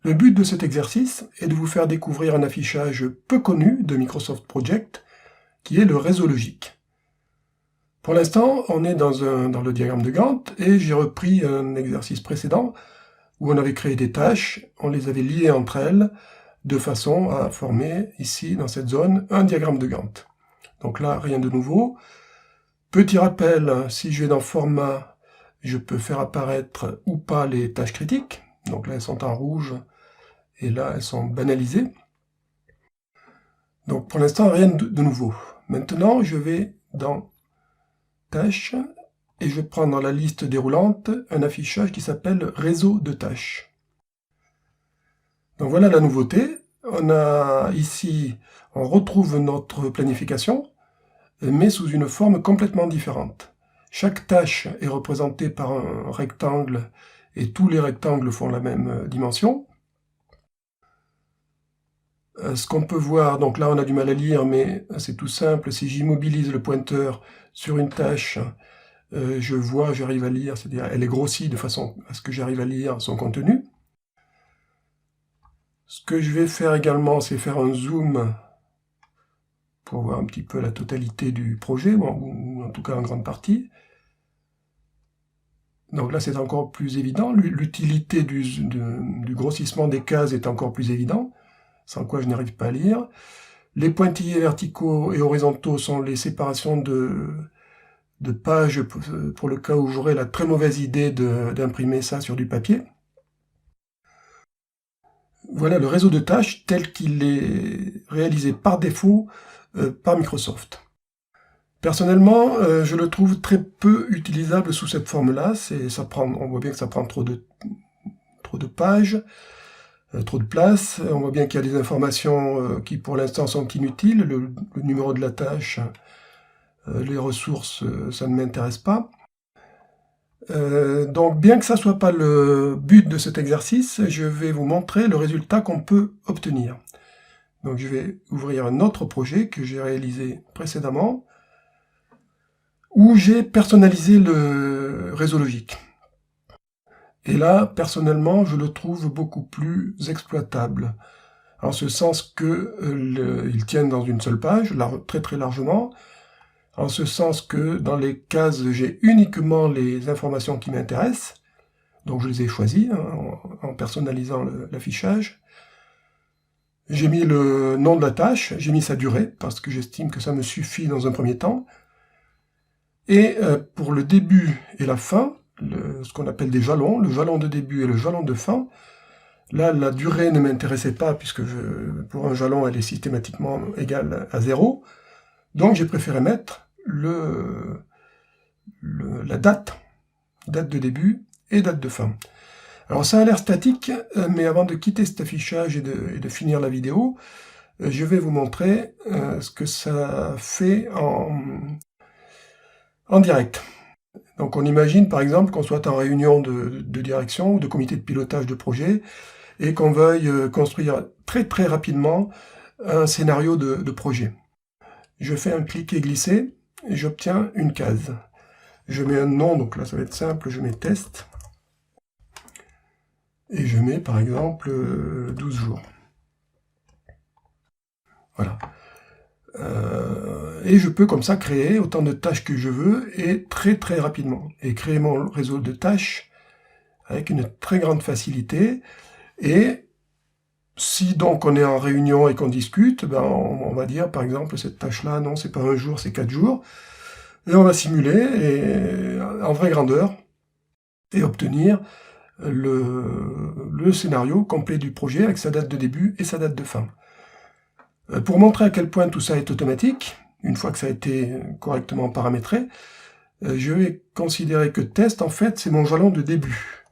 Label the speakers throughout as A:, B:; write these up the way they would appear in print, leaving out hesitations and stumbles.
A: Le but de cet exercice est de vous faire découvrir un affichage peu connu de Microsoft Project, qui est le réseau logique. Pour l'instant, on est dans le diagramme de Gantt, et j'ai repris un exercice précédent où on avait créé des tâches, on les avait liées entre elles, de façon à former, ici, dans cette zone, un diagramme de Gantt. Donc là, rien de nouveau. Petit rappel, si je vais dans Format, je peux faire apparaître ou pas les tâches critiques. Donc là, elles sont en rouge, et là, elles sont banalisées. Donc pour l'instant, rien de nouveau. Maintenant, je vais dans Tâches, et je prends dans la liste déroulante un affichage qui s'appelle Réseau de tâches. Donc voilà la nouveauté. On a ici, on retrouve notre planification, mais sous une forme complètement différente. Chaque tâche est représentée par un rectangle, et tous les rectangles font la même dimension. Ce qu'on peut voir, donc là on a du mal à lire, mais c'est tout simple, si j'immobilise le pointeur sur une tâche, j'arrive à lire, c'est-à-dire elle est grossie de façon à ce que j'arrive à lire son contenu. Ce que je vais faire également, c'est faire un zoom pour voir un petit peu la totalité du projet, ou en tout cas en grande partie. Donc là c'est encore plus évident, l'utilité du grossissement des cases est encore plus évident, sans quoi je n'arrive pas à lire. Les pointillés verticaux et horizontaux sont les séparations de pages pour le cas où j'aurais la très mauvaise idée d'imprimer ça sur du papier. Voilà le réseau de tâches tel qu'il est réalisé par défaut par Microsoft. Personnellement, je le trouve très peu utilisable sous cette forme-là. On voit bien que ça prend trop de pages, trop de place. On voit bien qu'il y a des informations qui pour l'instant sont inutiles. Le numéro de la tâche, les ressources, ça ne m'intéresse pas. Donc bien que ça ne soit pas le but de cet exercice, je vais vous montrer le résultat qu'on peut obtenir. Donc je vais ouvrir un autre projet que j'ai réalisé précédemment, où j'ai personnalisé le réseau logique. Et là, personnellement, je le trouve beaucoup plus exploitable, en ce sens que il tient dans une seule page, très très largement, en ce sens que dans les cases, j'ai uniquement les informations qui m'intéressent, donc je les ai choisies en personnalisant l'affichage. J'ai mis le nom de la tâche, j'ai mis sa durée, parce que j'estime que ça me suffit dans un premier temps. Et pour le début et la fin, ce qu'on appelle des jalons, le jalon de début et le jalon de fin, là, la durée ne m'intéressait pas, puisque pour un jalon, elle est systématiquement égale à 0. Donc j'ai préféré mettre la date de début et date de fin. Alors ça a l'air statique, mais avant de quitter cet affichage et de finir la vidéo, je vais vous montrer ce que ça fait en direct. Donc on imagine par exemple qu'on soit en réunion de direction ou de comité de pilotage de projet et qu'on veuille construire très très rapidement un scénario de projet. Je fais un cliquer glisser et j'obtiens une case. Je mets un nom, donc là ça va être simple, je mets test. Et je mets par exemple 12 jours. Voilà. Et je peux comme ça créer autant de tâches que je veux et très très rapidement. Et créer mon réseau de tâches avec une très grande facilité. Et si donc on est en réunion et qu'on discute, ben on va dire par exemple cette tâche-là, non c'est pas un jour, c'est 4 jours. Et on va simuler en vraie grandeur et obtenir le scénario complet du projet avec sa date de début et sa date de fin. Pour montrer à quel point tout ça est automatique, une fois que ça a été correctement paramétré, je vais considérer que test, en fait, c'est mon jalon de début.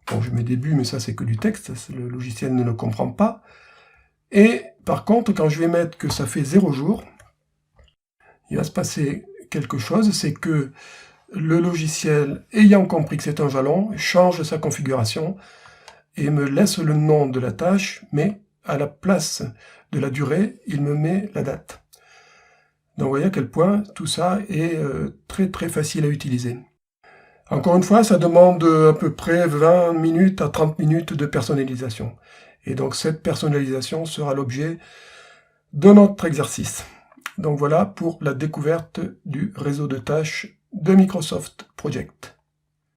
A: Bon, je mets début, mais ça c'est que du texte, le logiciel ne le comprend pas. Et par contre, quand je vais mettre que ça fait 0 jours, il va se passer quelque chose, c'est que le logiciel, ayant compris que c'est un jalon, change sa configuration et me laisse le nom de la tâche, mais à la place de la durée, il me met la date. Donc vous voyez à quel point tout ça est très très facile à utiliser. Encore une fois, ça demande à peu près 20 minutes à 30 minutes de personnalisation. Et donc cette personnalisation sera l'objet de notre exercice. Donc voilà pour la découverte du réseau de tâches de Microsoft Project.